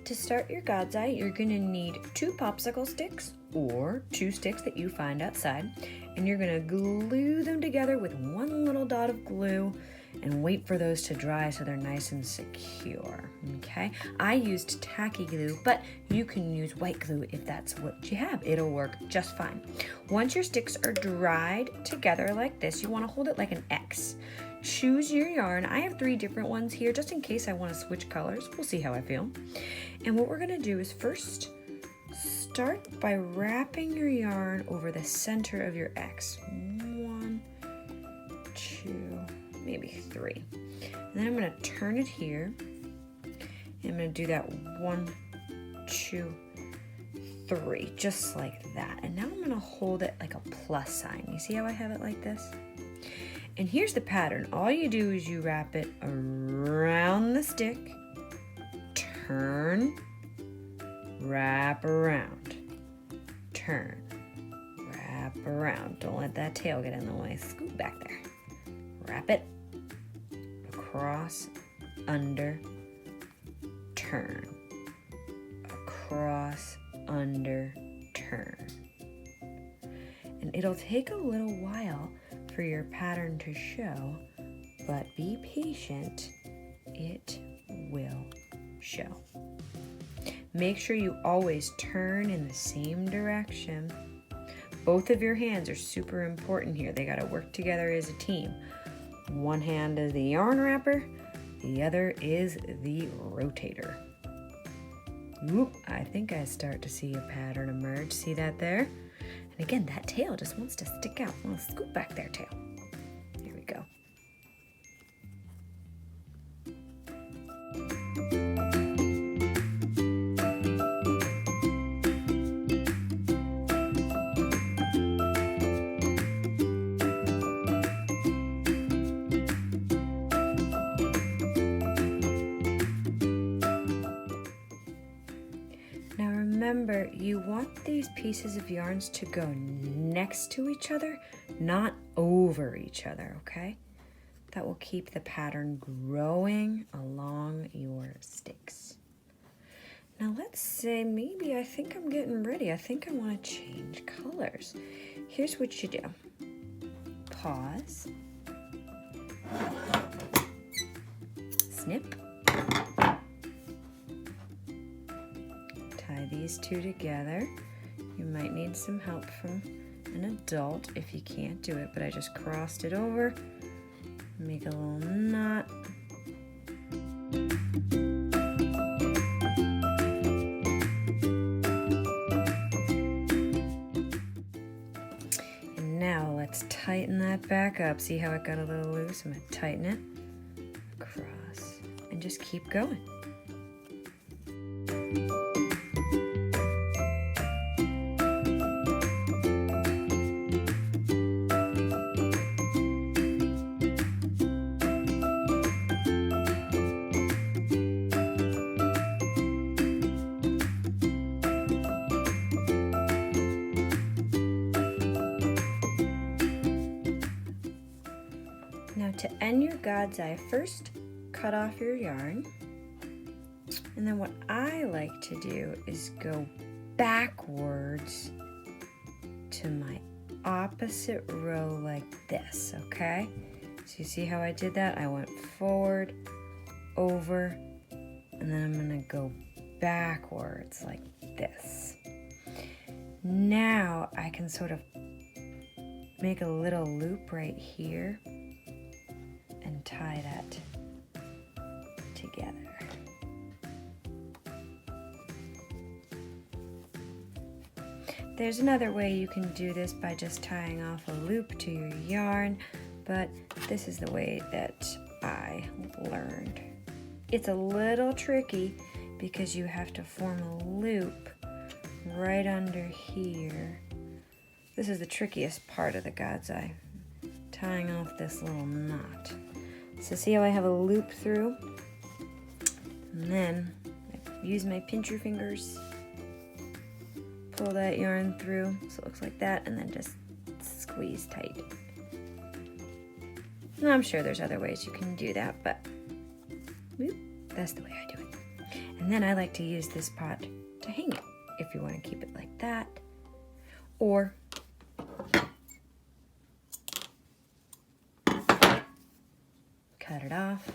To start your God's Eye, you're going to need 2 popsicle sticks or 2 sticks that you find outside, and you're going to glue them together with 1 little dot of glue and wait for those to dry so they're nice and secure, okay? I used tacky glue, but you can use white glue if that's what you have. It'll work just fine. Once your sticks are dried together like this, you want to hold it like an X. Choose your yarn. I have 3 different ones here just in case I want to switch colors. We'll see how I feel. And what we're going to do is first start by wrapping your yarn over the center of your X. 1, 2, maybe 3. And then I'm going to turn it here. And I'm going to do that 1, 2, 3, just like that. And now I'm going to hold it like a plus sign. You see how I have it like this? And here's the pattern. All you do is you wrap it around the stick, turn, wrap around, turn, wrap around. Don't let that tail get in the way. Scoot back there. Wrap it, across, under, turn, across, under, turn. And it'll take a little while for your pattern to show, but be patient, it will show. Make sure you always turn in the same direction. Both of your hands are super important here. They gotta work together as a team. One hand is the yarn wrapper, the other is the rotator. Oop, I think I start to see a pattern emerge. See that there? And again, that tail just wants to stick out. Well, scoop back there, tail. Here we go. Now remember, you want these pieces of yarns to go next to each other, not over each other, okay? That will keep the pattern growing along your sticks. Now let's say maybe I think I'm getting ready. I think I want to change colors. Here's what you do. Pause. Snip. Tie these 2 together. You might need some help from an adult if you can't do it, but I just crossed it over, make a little knot. And now let's tighten that back up. See how it got a little loose? I'm going to tighten it across and just keep going. Now to end your God's Eye, first cut off your yarn, and then what I like to do is go backwards to my opposite row like this, okay? So you see how I did that? I went forward, over, and then I'm gonna go backwards like this. Now I can sort of make a little loop right here and tie that together. There's another way you can do this by just tying off a loop to your yarn, but this is the way that I learned. It's a little tricky because you have to form a loop right under here. This is the trickiest part of the God's Eye, tying off this little knot. So see how I have a loop through? And then I use my pincher fingers, pull that yarn through so it looks like that, and then just squeeze tight. And I'm sure there's other ways you can do that, but whoop, that's the way I do it. And And then I like to use this pot to hang it if you want to keep it like that. Or cut it off